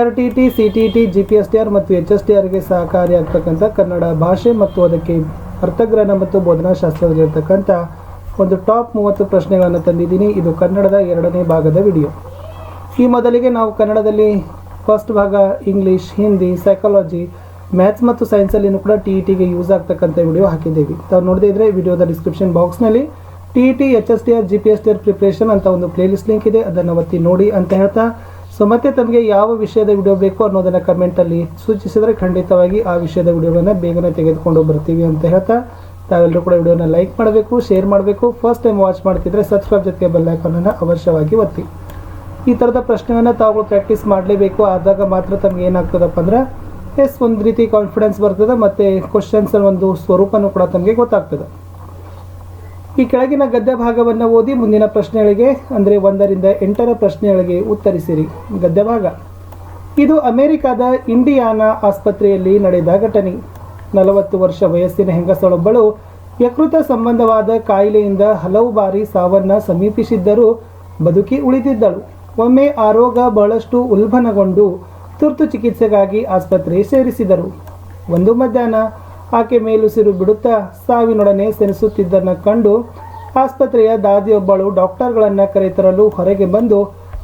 RTT, CTT, GPSTR ಮತ್ತು HSTRಗೆ ಸಹಕಾರಿಯಾಗ್ತಕ್ಕಂಥ ಕನ್ನಡ ಭಾಷೆ ಮತ್ತು ಅದಕ್ಕೆ ಅರ್ಥಗ್ರಹಣ ಮತ್ತು ಬೋಧನಾಶಾಸ್ತ್ರದಲ್ಲಿರ್ತಕ್ಕಂಥ ಒಂದು ಟಾಪ್ 30 ಪ್ರಶ್ನೆಗಳನ್ನು ತಂದಿದ್ದೀನಿ. ಇದು ಕನ್ನಡದ 2ನೇ ಭಾಗದ ವಿಡಿಯೋ. ಈ ಮೊದಲಿಗೆ ನಾವು ಕನ್ನಡದಲ್ಲಿ ಫಸ್ಟ್ ಭಾಗ ಇಂಗ್ಲೀಷ್, ಹಿಂದಿ, ಸೈಕಾಲಜಿ, ಮ್ಯಾಥ್ಸ್ ಮತ್ತು ಸೈನ್ಸಲ್ಲಿನೂ ಕೂಡ TETಗೆ ಯೂಸ್ ಆಗ್ತಕ್ಕಂಥ ವಿಡಿಯೋ ಹಾಕಿದ್ದೀವಿ. ತಾವು ನೋಡದೇ ಇದ್ದರೆ ವಿಡಿಯೋದ ಡಿಸ್ಕ್ರಿಪ್ಷನ್ ಬಾಕ್ಸ್ನಲ್ಲಿ TET, HSTR, GPSTR ಪ್ರಿಪ್ರೇಷನ್ ಅಂತ ಒಂದು ಪ್ಲೇಲಿಸ್ಟ್ ಲಿಂಕ್ ಇದೆ, ಅದನ್ನು ಒತ್ತಿ ನೋಡಿ ಅಂತ ಹೇಳ್ತಾ, ಸೊ ಮತ್ತೆ ತಮಗೆ ಯಾವ ವಿಷಯದ ವಿಡಿಯೋ ಬೇಕು ಅನ್ನೋದನ್ನು ಕಮೆಂಟಲ್ಲಿ ಸೂಚಿಸಿದರೆ ಖಂಡಿತವಾಗಿ ಆ ವಿಷಯದ ವಿಡಿಯೋಗಳನ್ನು ಬೇಗನೆ ತೆಗೆದುಕೊಂಡು ಬರ್ತೀವಿ ಅಂತ ಹೇಳ್ತಾ, ತಾವೆಲ್ಲರೂ ಕೂಡ ವಿಡಿಯೋನ ಲೈಕ್ ಮಾಡಬೇಕು, ಶೇರ್ ಮಾಡಬೇಕು. ಫಸ್ಟ್ ಟೈಮ್ ವಾಚ್ ಮಾಡ್ತಿದ್ರೆ ಸಬ್ಸ್ಕ್ರೈಬ್ ಜೊತೆಗೆ ಬೆಲ್ ಐಕಾನನ್ನು ಅವಶ್ಯವಾಗಿ ಒತ್ತಿ. ಈ ಥರದ ಪ್ರಶ್ನೆಯನ್ನು ತಾವುಗಳು ಪ್ರಾಕ್ಟೀಸ್ ಮಾಡಲೇಬೇಕು. ಆದಾಗ ಮಾತ್ರ ತಮಗೆ ಏನಾಗ್ತದಪ್ಪ ಅಂದ್ರೆ ಒಂದು ರೀತಿ ಕಾನ್ಫಿಡೆನ್ಸ್ ಬರ್ತದೆ ಮತ್ತು ಕ್ವಶನ್ಸ್ ಒಂದು ಸ್ವರೂಪನೂ ಕೂಡ ತಮಗೆ ಗೊತ್ತಾಗ್ತದೆ. ಈ ಕೆಳಗಿನ ಗದ್ಯ ಭಾಗವನ್ನು ಓದಿ ಮುಂದಿನ ಪ್ರಶ್ನೆಗಳಿಗೆ ಅಂದರೆ 1 ರಿಂದ 8ರ ಪ್ರಶ್ನೆಗಳಿಗೆ ಉತ್ತರಿಸಿರಿ. ಗದ್ಯ ಭಾಗ. ಇದು ಅಮೆರಿಕದ ಇಂಡಿಯಾನಾ ಆಸ್ಪತ್ರೆಯಲ್ಲಿ ನಡೆದ ಘಟನೆ. 40 ವರ್ಷ ವಯಸ್ಸಿನ ಹೆಂಗಸಳೊಬ್ಬಳು ಯಕೃತ ಸಂಬಂಧವಾದ ಕಾಯಿಲೆಯಿಂದ ಹಲವು ಬಾರಿ ಸಾವನ್ನು ಸಮೀಪಿಸಿದ್ದರೂ ಬದುಕಿ ಉಳಿದಿದ್ದಳು. ಒಮ್ಮೆ ಆ ರೋಗ ಬಹಳಷ್ಟು ಉಲ್ಬಣಗೊಂಡು ತುರ್ತು ಚಿಕಿತ್ಸೆಗಾಗಿ ಆಸ್ಪತ್ರೆ ಸೇರಿಸಿದರು. ಒಂದು ಮಧ್ಯಾಹ್ನ ಆಕೆ ಮೇಲುಸಿರು ಬಿಡುತ್ತಾ ಸಾವಿನೊಡನೆ ಸೆಣಸುತ್ತಿದ್ದನ್ನು ಕಂಡು ಆಸ್ಪತ್ರೆಯ ದಾದಿಯೊಬ್ಬಳು ಡಾಕ್ಟರ್ಗಳನ್ನು ಕರೆತರಲು ಹೊರಗೆ ಬಂದು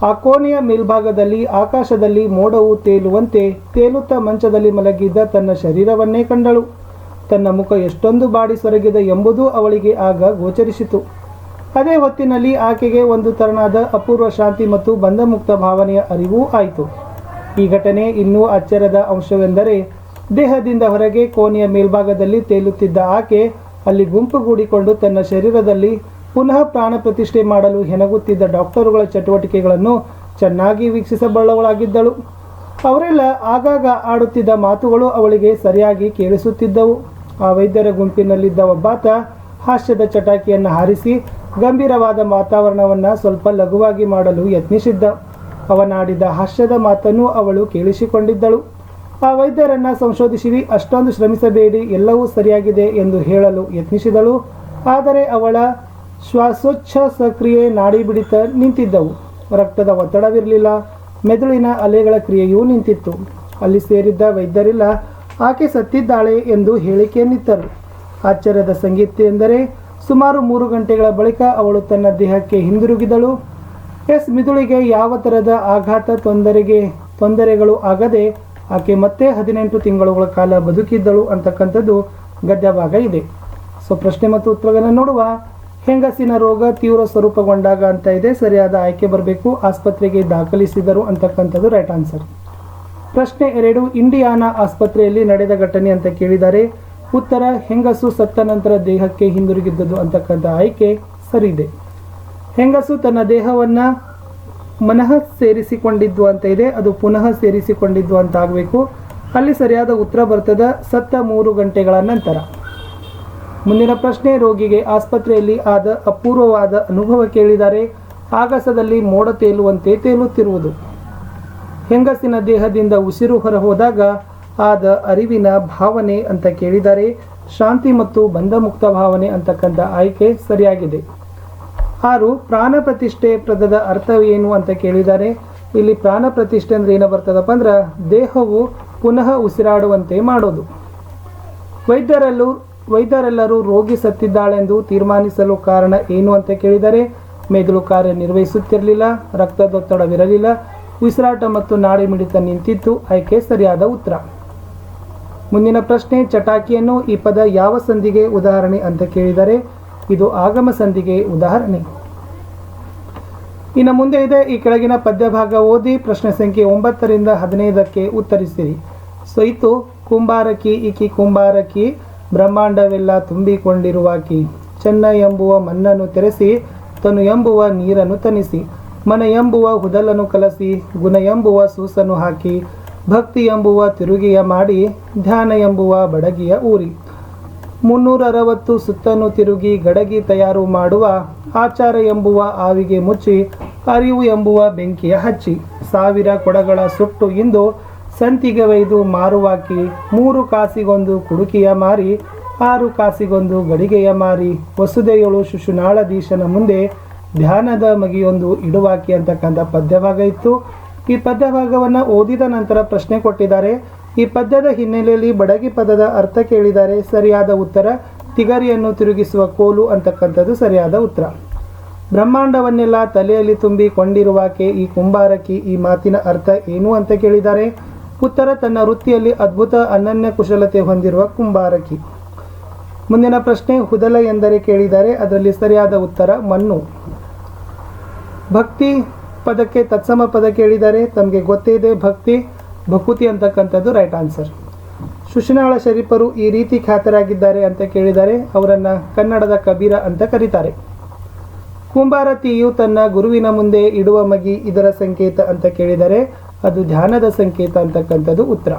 ಆ ಕೋಣೆಯ ಮೇಲ್ಭಾಗದಲ್ಲಿ ಆಕಾಶದಲ್ಲಿ ಮೋಡವು ತೇಲುವಂತೆ ತೇಲುತ್ತಾ ಮಂಚದಲ್ಲಿ ಮಲಗಿದ್ದ ತನ್ನ ಶರೀರವನ್ನೇ ಕಂಡಳು. ತನ್ನ ಮುಖ ಎಷ್ಟೊಂದು ಬಾಡಿ ಸೊರಗಿದೆ ಎಂಬುದು ಅವಳಿಗೆ ಆಗ ಗೋಚರಿಸಿತು. ಅದೇ ಹೊತ್ತಿನಲ್ಲಿ ಆಕೆಗೆ ಒಂದು ತರನಾದ ಅಪೂರ್ವ ಶಾಂತಿ ಮತ್ತು ಬಂಧಮುಕ್ತ ಭಾವನೆಯ ಅರಿವೂ ಆಯಿತು. ಈ ಘಟನೆ ಇನ್ನೂ ಆಶ್ಚರ್ಯದ ಅಂಶವೆಂದರೆ, ದೇಹದಿಂದ ಹೊರಗೆ ಕೋಣೆಯ ಮೇಲ್ಭಾಗದಲ್ಲಿ ತೇಲುತ್ತಿದ್ದ ಆಕೆ ಅಲ್ಲಿ ಗುಂಪುಗೂಡಿಕೊಂಡು ತನ್ನ ಶರೀರದಲ್ಲಿ ಪುನಃ ಪ್ರಾಣ ಪ್ರತಿಷ್ಠೆ ಮಾಡಲು ಹೆಣಗುತ್ತಿದ್ದ ಡಾಕ್ಟರುಗಳ ಚಟುವಟಿಕೆಗಳನ್ನು ಚೆನ್ನಾಗಿ ವೀಕ್ಷಿಸಬಲ್ಲವಳಾಗಿದ್ದಳು. ಅವರೆಲ್ಲ ಆಗಾಗ ಆಡುತ್ತಿದ್ದ ಮಾತುಗಳು ಅವಳಿಗೆ ಸರಿಯಾಗಿ ಕೇಳಿಸುತ್ತಿದ್ದವು. ಆ ವೈದ್ಯರ ಗುಂಪಿನಲ್ಲಿದ್ದ ಒಬ್ಬಾತ ಹಾಸ್ಯದ ಚಟಾಕಿಯನ್ನು ಹಾರಿಸಿ ಗಂಭೀರವಾದ ವಾತಾವರಣವನ್ನು ಸ್ವಲ್ಪ ಲಘುವಾಗಿ ಮಾಡಲು ಯತ್ನಿಸಿದ್ದ. ಅವನಾಡಿದ ಹಾಸ್ಯದ ಮಾತನ್ನು ಅವಳು ಕೇಳಿಸಿಕೊಂಡಿದ್ದಳು. ಆ ವೈದ್ಯರನ್ನು ಸಂಶೋಧಿಸಿ ಅಷ್ಟೊಂದು ಶ್ರಮಿಸಬೇಡಿ, ಎಲ್ಲವೂ ಸರಿಯಾಗಿದೆ ಎಂದು ಹೇಳಲು ಯತ್ನಿಸಿದಳು. ಆದರೆ ಅವಳ ಶ್ವಾಸೋಚ್ಛ್ವಾಸಕ್ರಿಯೆ ನಾಡಿ ಬಿಡಿತ ನಿಂತಿದ್ದವು. ರಕ್ತದ ಒತ್ತಡವಿರಲಿಲ್ಲ, ಮೆದುಳಿನ ಅಲೆಗಳ ಕ್ರಿಯೆಯೂ ನಿಂತಿತ್ತು. ಅಲ್ಲಿ ಸೇರಿದ್ದ ವೈದ್ಯರೆಲ್ಲ ಆಕೆ ಸತ್ತಿದ್ದಾಳೆ ಎಂದು ಹೇಳಿಕೆಯನ್ನಿತ್ತರು. ಆಶ್ಚರ್ಯದ ಸಂಗತಿ ಎಂದರೆ, ಸುಮಾರು 3 ಗಂಟೆಗಳ ಬಳಿಕ ಅವಳು ತನ್ನ ದೇಹಕ್ಕೆ ಹಿಂದಿರುಗಿದಳು. ಮಿದುಳಿಗೆ ಯಾವ ಥರದ ಆಘಾತ ತೊಂದರೆಗಳು ಆಗದೆ ಆಕೆ ಮತ್ತೆ 18 ತಿಂಗಳುಗಳ ಕಾಲ ಬದುಕಿದ್ದಳು ಅಂತಕ್ಕಂಥದ್ದು ಗದ್ಯ ಭಾಗ ಇದೆ. ಸೊ ಪ್ರಶ್ನೆ ಮತ್ತು ಉತ್ತರಗಳನ್ನು ನೋಡುವ. ಹೆಂಗಸಿನ ರೋಗ ತೀವ್ರ ಸ್ವರೂಪಗೊಂಡಾಗ ಅಂತ ಇದೆ, ಸರಿಯಾದ ಆಯ್ಕೆ ಬರಬೇಕು. ಆಸ್ಪತ್ರೆಗೆ ದಾಖಲಿಸಿದರು ಅಂತಕ್ಕಂಥದ್ದು ರೈಟ್ ಆನ್ಸರ್. ಪ್ರಶ್ನೆ 2, ಇಂಡಿಯಾನಾ ಆಸ್ಪತ್ರೆಯಲ್ಲಿ ನಡೆದ ಘಟನೆ ಅಂತ ಕೇಳಿದ್ದಾರೆ. ಉತ್ತರ ಹೆಂಗಸು ಸತ್ತ ನಂತರ ದೇಹಕ್ಕೆ ಹಿಂದಿರುಗಿದ್ದದು ಅಂತಕ್ಕಂಥ ಆಯ್ಕೆ ಸರಿ ಇದೆ. ಹೆಂಗಸು ತನ್ನ ದೇಹವನ್ನು ಮನಃ ಸೇರಿಸಿಕೊಂಡಿದ್ದು ಅಂತ ಇದೆ, ಅದು ಪುನಃ ಸೇರಿಸಿಕೊಂಡಿದ್ದು ಅಂತ ಆಗಬೇಕು. ಅಲ್ಲಿ ಸರಿಯಾದ ಉತ್ತರ ಬರ್ತದೆ ಸತ್ತ 3 ಗಂಟೆಗಳ ನಂತರ. ಮುಂದಿನ ಪ್ರಶ್ನೆ, ರೋಗಿಗೆ ಆಸ್ಪತ್ರೆಯಲ್ಲಿ ಆದ ಅಪೂರ್ವವಾದ ಅನುಭವ ಕೇಳಿದ್ದಾರೆ. ಆಗಸದಲ್ಲಿ ಮೋಡ ತೇಲುವಂತೆ ತೇಲುತ್ತಿರುವುದು. ಹೆಂಗಸಿನ ದೇಹದಿಂದ ಉಸಿರು ಹೊರಹೋದಾಗ ಆದ ಅರಿವಿನ ಭಾವನೆ ಅಂತ ಕೇಳಿದ್ದಾರೆ. ಶಾಂತಿ ಮತ್ತು ಬಂಧಮುಕ್ತ ಭಾವನೆ ಅಂತಕ್ಕಂಥ ಆಯ್ಕೆ ಸರಿಯಾಗಿದೆ. 6, ಪ್ರಾಣ ಪ್ರತಿಷ್ಠೆ ಪದದ ಅರ್ಥವೇನು ಅಂತ ಕೇಳಿದ್ದಾರೆ. ಇಲ್ಲಿ ಪ್ರಾಣ ಪ್ರತಿಷ್ಠೆ ಅಂದರೆ ಏನು ಬರ್ತದಪ್ಪ ಅಂದ್ರೆ ದೇಹವು ಪುನಃ ಉಸಿರಾಡುವಂತೆ ಮಾಡೋದು. ವೈದ್ಯರೆಲ್ಲರೂ ರೋಗಿ ಸತ್ತಿದ್ದಾಳೆಂದು ತೀರ್ಮಾನಿಸಲು ಕಾರಣ ಏನು ಅಂತ ಕೇಳಿದರೆ, ಮೆದುಳು ಕಾರ್ಯನಿರ್ವಹಿಸುತ್ತಿರಲಿಲ್ಲ, ರಕ್ತದೊತ್ತಡವಿರಲಿಲ್ಲ, ಉಸಿರಾಟ ಮತ್ತು ನಾಡಿ ಮಿಡಿತ ನಿಂತಿತ್ತು. ಆಯ್ಕೆ ಸರಿಯಾದ ಉತ್ತರ. ಮುಂದಿನ ಪ್ರಶ್ನೆ, ಚಟಾಕಿಯನ್ನು ಈ ಪದ ಯಾವ ಸಂಧಿಗೆ ಉದಾಹರಣೆ ಅಂತ ಕೇಳಿದರೆ, ಇದು ಆಗಮ ಸಂಧಿಗೆ ಉದಾಹರಣೆ. ಇನ್ನು ಮುಂದೆ ಇದೆ ಈ ಕೆಳಗಿನ ಪದ್ಯ ಭಾಗ ಓದಿ ಪ್ರಶ್ನೆ ಸಂಖ್ಯೆ 9 ರಿಂದ 15ಕ್ಕೆ ಉತ್ತರಿಸಿರಿ. ಸೊ ಇತ್ತು ಕುಂಬಾರಕಿ ಈಕಿ ಕುಂಬಾರಕಿ, ಬ್ರಹ್ಮಾಂಡವೆಲ್ಲ ತುಂಬಿಕೊಂಡಿರುವಾಕಿ, ಚೆನ್ನ ಎಂಬುವ ಮಣ್ಣನ್ನು ತೆರೆಸಿ, ತನು ಎಂಬುವ ನೀರನ್ನು ತನಿಸಿ, ಮನ ಎಂಬುವ ಹುದಲನ್ನು ಕಲಸಿ, ಗುಣ ಎಂಬುವ ಸೂಸನ್ನು ಹಾಕಿ, ಭಕ್ತಿ ಎಂಬುವ ತಿರುಗಿಯ ಮಾಡಿ, ಧ್ಯಾನ ಎಂಬುವ ಬಡಗಿಯ ಊರಿ, 360 ಸುತ್ತನ್ನು ತಿರುಗಿ ಗಡಗಿ ತಯಾರು ಮಾಡುವ, ಆಚಾರ ಎಂಬುವ ಆವಿಗೆ ಮುಚ್ಚಿ, ಅರಿವು ಎಂಬುವ ಬೆಂಕಿಯ ಹಚ್ಚಿ, 1000 ಕೊಡಗಳ ಸುಟ್ಟು ಇಂದು ಸಂತಿಗೆ ಒಯ್ದು ಮಾರುವಾಕಿ, 3 ಕಾಸಿಗೊಂದು ಕುಡುಕಿಯ ಮಾರಿ, 6 ಕಾಸಿಗೊಂದು ಗಡಿಗೆಯ ಮಾರಿ, ವಸುದೆಯಳು ಶಿಶುನಾಳಧೀಶನ ಮುಂದೆ ಧ್ಯಾನದ ಮಗಿಯೊಂದು ಇಡುವಾಕಿ ಅಂತಕ್ಕಂಥ ಪದ್ಯಭಾಗ ಇತ್ತು. ಈ ಪದ್ಯ ಭಾಗವನ್ನು ಓದಿದ ನಂತರ ಪ್ರಶ್ನೆ ಕೊಟ್ಟಿದ್ದಾರೆ. ಈ ಪದ್ಯದ ಹಿನ್ನೆಲೆಯಲ್ಲಿ ಬಡಗಿ ಪದದ ಅರ್ಥ ಕೇಳಿದ್ದಾರೆ. ಸರಿಯಾದ ಉತ್ತರ ತಿಗರಿಯನ್ನು ತಿರುಗಿಸುವ ಕೋಲು ಅಂತಕ್ಕಂಥದ್ದು ಸರಿಯಾದ ಉತ್ತರ. ಬ್ರಹ್ಮಾಂಡವನ್ನೆಲ್ಲ ತಲೆಯಲ್ಲಿ ತುಂಬಿಕೊಂಡಿರುವಾಕೆ ಈ ಕುಂಬಾರಕಿ, ಈ ಮಾತಿನ ಅರ್ಥ ಏನು ಅಂತ ಕೇಳಿದ್ದಾರೆ. ಉತ್ತರ ತನ್ನ ವೃತ್ತಿಯಲ್ಲಿ ಅದ್ಭುತ ಅನನ್ಯ ಕುಶಲತೆ ಹೊಂದಿರುವ ಕುಂಬಾರಕಿ. ಮುಂದಿನ ಪ್ರಶ್ನೆ ಹುದಲ ಎಂದರೆ ಕೇಳಿದ್ದಾರೆ. ಅದರಲ್ಲಿ ಸರಿಯಾದ ಉತ್ತರ ಮಣ್ಣು. ಭಕ್ತಿ ಪದಕ್ಕೆ ತತ್ಸಮ ಪದ ಕೇಳಿದ್ದಾರೆ. ತಮಗೆ ಗೊತ್ತೇ ಇದೆ ಭಕ್ತಿ ಭಕುತಿ ಅಂತಕ್ಕಂಥದ್ದು ರೈಟ್ ಆನ್ಸರ್. ಶಿಶುನಾಳ ಶರೀಫರು ಈ ರೀತಿ ಖ್ಯಾತರಾಗಿದ್ದಾರೆ ಅಂತ ಕೇಳಿದ್ದಾರೆ. ಅವರನ್ನು ಕನ್ನಡದ ಕಬೀರ ಅಂತ ಕರೀತಾರೆ. ಕುಂಬಾರತಿಯು ತನ್ನ ಗುರುವಿನ ಮುಂದೆ ಇಡುವ ಮಗಿ ಇದರ ಸಂಕೇತ ಅಂತ ಕೇಳಿದರೆ ಅದು ಧ್ಯಾನದ ಸಂಕೇತ ಅಂತಕ್ಕಂಥದ್ದು ಉತ್ತರ.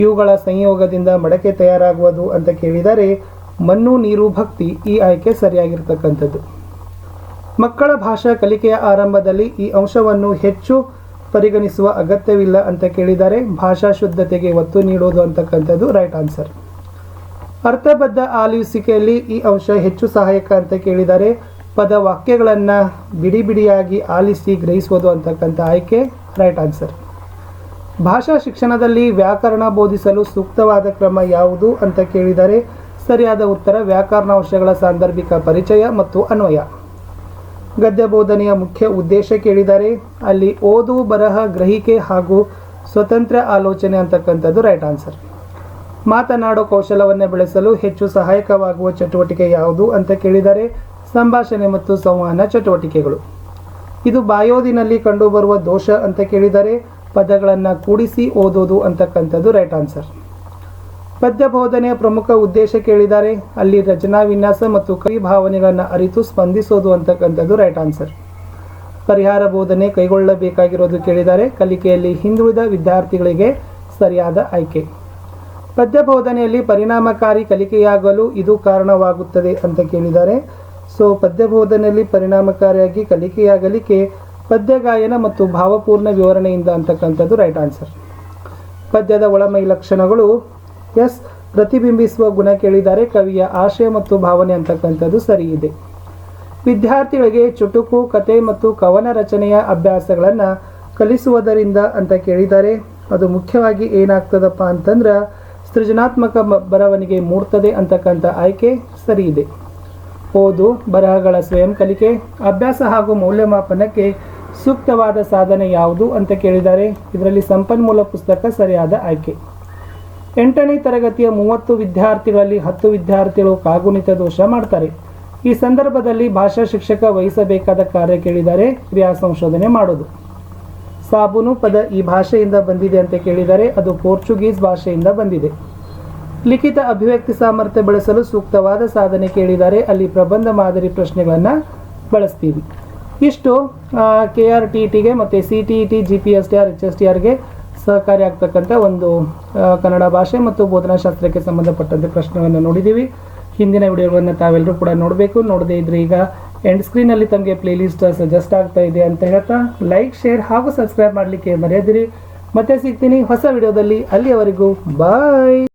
ಇವುಗಳ ಸಂಯೋಗದಿಂದ ಮಡಕೆ ತಯಾರಾಗುವುದು ಅಂತ ಕೇಳಿದರೆ ಮಣ್ಣು ನೀರು ಭಕ್ತಿ, ಈ ಆಯ್ಕೆ ಸರಿಯಾಗಿರ್ತಕ್ಕಂಥದ್ದು. ಮಕ್ಕಳ ಭಾಷಾ ಕಲಿಕೆಯ ಆರಂಭದಲ್ಲಿ ಈ ಅಂಶವನ್ನು ಹೆಚ್ಚು ಪರಿಗಣಿಸುವ ಅಗತ್ಯವಿಲ್ಲ ಅಂತ ಕೇಳಿದರೆ ಭಾಷಾ ಶುದ್ಧತೆಗೆ ಒತ್ತು ನೀಡೋದು ಅಂತಕ್ಕಂಥದ್ದು ರೈಟ್ ಆನ್ಸರ್. ಅರ್ಥಬದ್ಧ ಆಲಿಸುವಿಕೆಯಲ್ಲಿ ಈ ಅಂಶ ಹೆಚ್ಚು ಸಹಾಯಕ ಅಂತ ಕೇಳಿದರೆ ಪದ ವಾಕ್ಯಗಳನ್ನು ಬಿಡಿ ಬಿಡಿಯಾಗಿ ಆಲಿಸಿ ಗ್ರಹಿಸುವುದು ಅಂತಕ್ಕಂಥ ಆಯ್ಕೆ ರೈಟ್ ಆನ್ಸರ್. ಭಾಷಾ ಶಿಕ್ಷಣದಲ್ಲಿ ವ್ಯಾಕರಣ ಬೋಧಿಸಲು ಸೂಕ್ತವಾದ ಕ್ರಮ ಯಾವುದು ಅಂತ ಕೇಳಿದರೆ ಸರಿಯಾದ ಉತ್ತರ ವ್ಯಾಕರಣಾಂಶಗಳ ಸಾಂದರ್ಭಿಕ ಪರಿಚಯ ಮತ್ತು ಅನ್ವಯ. ಗದ್ಯ ಬೋಧನೆಯ ಮುಖ್ಯ ಉದ್ದೇಶ ಕೇಳಿದ್ದಾರೆ. ಅಲ್ಲಿ ಓದು ಬರಹ ಗ್ರಹಿಕೆ ಹಾಗೂ ಸ್ವತಂತ್ರ ಆಲೋಚನೆ ಅಂತಕ್ಕಂಥದ್ದು ರೈಟ್ ಆನ್ಸರ್. ಮಾತನಾಡೋ ಕೌಶಲವನ್ನು ಬೆಳೆಸಲು ಹೆಚ್ಚು ಸಹಾಯಕವಾಗುವ ಚಟುವಟಿಕೆ ಯಾವುದು ಅಂತ ಕೇಳಿದರೆ ಸಂಭಾಷಣೆ ಮತ್ತು ಸಂವಹನ ಚಟುವಟಿಕೆಗಳು. ಇದು ಬಾಯೋದಿನಲ್ಲಿ ಕಂಡುಬರುವ ದೋಷ ಅಂತ ಕೇಳಿದರೆ ಪದಗಳನ್ನು ಕೂಡಿಸಿ ಓದೋದು ಅಂತಕ್ಕಂಥದ್ದು ರೈಟ್ ಆನ್ಸರ್. ಪದ್ಯ ಬೋಧನೆಯ ಪ್ರಮುಖ ಉದ್ದೇಶ ಕೇಳಿದ್ದಾರೆ. ಅಲ್ಲಿ ರಚನಾ ವಿನ್ಯಾಸ ಮತ್ತು ಕವಿ ಭಾವನೆಗಳನ್ನು ಅರಿತು ಸ್ಪಂದಿಸೋದು ಅಂತಕ್ಕಂಥದ್ದು ರೈಟ್ ಆನ್ಸರ್. ಪರಿಹಾರ ಬೋಧನೆ ಕೈಗೊಳ್ಳಬೇಕಾಗಿರೋದು ಕೇಳಿದ್ದಾರೆ. ಕಲಿಕೆಯಲ್ಲಿ ಹಿಂದುಳಿದ ವಿದ್ಯಾರ್ಥಿಗಳಿಗೆ ಸರಿಯಾದ ಆಯ್ಕೆ. ಪದ್ಯ ಬೋಧನೆಯಲ್ಲಿ ಪರಿಣಾಮಕಾರಿ ಕಲಿಕೆಯಾಗಲು ಇದು ಕಾರಣವಾಗುತ್ತದೆ ಅಂತ ಕೇಳಿದ್ದಾರೆ. ಸೊ ಪದ್ಯ ಬೋಧನೆಯಲ್ಲಿ ಪರಿಣಾಮಕಾರಿಯಾಗಿ ಕಲಿಕೆಯಾಗಲಿಕ್ಕೆ ಪದ್ಯ ಗಾಯನ ಮತ್ತು ಭಾವಪೂರ್ಣ ವಿವರಣೆಯಿಂದ ಅಂತಕ್ಕಂಥದ್ದು ರೈಟ್ ಆನ್ಸರ್. ಪದ್ಯದ ಒಳಮೈ ಲಕ್ಷಣಗಳು ಪ್ರತಿಬಿಂಬಿಸುವ ಗುಣ ಕೇಳಿದ್ದಾರೆ. ಕವಿಯ ಆಶಯ ಮತ್ತು ಭಾವನೆ ಅಂತಕ್ಕಂಥದ್ದು ಸರಿ ಇದೆ. ವಿದ್ಯಾರ್ಥಿಗಳಿಗೆ ಚುಟುಕು ಕತೆ ಮತ್ತು ಕವನ ರಚನೆಯ ಅಭ್ಯಾಸಗಳನ್ನು ಕಲಿಸುವುದರಿಂದ ಅಂತ ಕೇಳಿದ್ದಾರೆ. ಅದು ಮುಖ್ಯವಾಗಿ ಏನಾಗ್ತದಪ್ಪ ಅಂತಂದ್ರೆ ಸೃಜನಾತ್ಮಕ ಬರವಣಿಗೆ ಮೂಡ್ತದೆ ಅಂತಕ್ಕಂಥ ಆಯ್ಕೆ ಸರಿ ಇದೆ. ಓದು ಬರಹಗಳ ಸ್ವಯಂ ಕಲಿಕೆ ಅಭ್ಯಾಸ ಹಾಗೂ ಮೌಲ್ಯಮಾಪನಕ್ಕೆ ಸೂಕ್ತವಾದ ಸಾಧನೆ ಯಾವುದು ಅಂತ ಕೇಳಿದ್ದಾರೆ. ಇದರಲ್ಲಿ ಸಂಪನ್ಮೂಲ ಪುಸ್ತಕ ಸರಿಯಾದ ಆಯ್ಕೆ. 8ನೇ ತರಗತಿಯ 30 ವಿದ್ಯಾರ್ಥಿಗಳಲ್ಲಿ 10 ವಿದ್ಯಾರ್ಥಿಗಳು ಕಾಗುಣಿತ ದೋಷ ಮಾಡ್ತಾರೆ. ಈ ಸಂದರ್ಭದಲ್ಲಿ ಭಾಷಾ ಶಿಕ್ಷಕ ವಹಿಸಬೇಕಾದ ಕಾರ್ಯ ಕೇಳಿದ್ದಾರೆ. ಕ್ರಿಯಾ ಸಂಶೋಧನೆ ಮಾಡೋದು. ಸಾಬೂನು ಪದ ಈ ಭಾಷೆಯಿಂದ ಬಂದಿದೆ ಅಂತ ಕೇಳಿದ್ದಾರೆ. ಅದು ಪೋರ್ಚುಗೀಸ್ ಭಾಷೆಯಿಂದ ಬಂದಿದೆ. ಲಿಖಿತ ಅಭಿವ್ಯಕ್ತಿ ಸಾಮರ್ಥ್ಯ ಬೆಳೆಸಲು ಸೂಕ್ತವಾದ ಸಾಧನೆ ಕೇಳಿದ್ದಾರೆ. ಅಲ್ಲಿ ಪ್ರಬಂಧ ಮಾದರಿ ಪ್ರಶ್ನೆಗಳನ್ನು ಬಳಸ್ತೀವಿ. ಇಷ್ಟು KRTTಗೆ ಮತ್ತು CTET GPSTR HSTRಗೆ ಸಹಕಾರಿ ಆಗ್ತಕ್ಕಂಥ ಒಂದು ಕನ್ನಡ ಭಾಷೆ ಮತ್ತು ಬೋಧನಾಶಾಸ್ತ್ರಕ್ಕೆ ಸಂಬಂಧಪಟ್ಟಂತೆ ಪ್ರಶ್ನೆಗಳನ್ನು ನೋಡಿದ್ದೀವಿ. ಹಿಂದಿನ ವಿಡಿಯೋಗಳನ್ನು ತಾವೆಲ್ಲರೂ ಕೂಡ ನೋಡಬೇಕು. ನೋಡದೇ ಇದ್ರೆ ಈಗ ಎಂಡ್ ಸ್ಕ್ರೀನಲ್ಲಿ ತಮಗೆ ಪ್ಲೇಲಿಸ್ಟ್ ಸಜೆಸ್ಟ್ ಆಗ್ತಾ ಇದೆ ಅಂತ ಹೇಳ್ತಾ ಲೈಕ್ ಶೇರ್ ಹಾಗೂ ಸಬ್ಸ್ಕ್ರೈಬ್ ಮಾಡಲಿಕ್ಕೆ ಮರೆಯದಿರಿ. ಮತ್ತೆ ಸಿಗ್ತೀನಿ ಹೊಸ ವಿಡಿಯೋದಲ್ಲಿ. ಅಲ್ಲಿಯವರೆಗೂ ಬಾಯ್.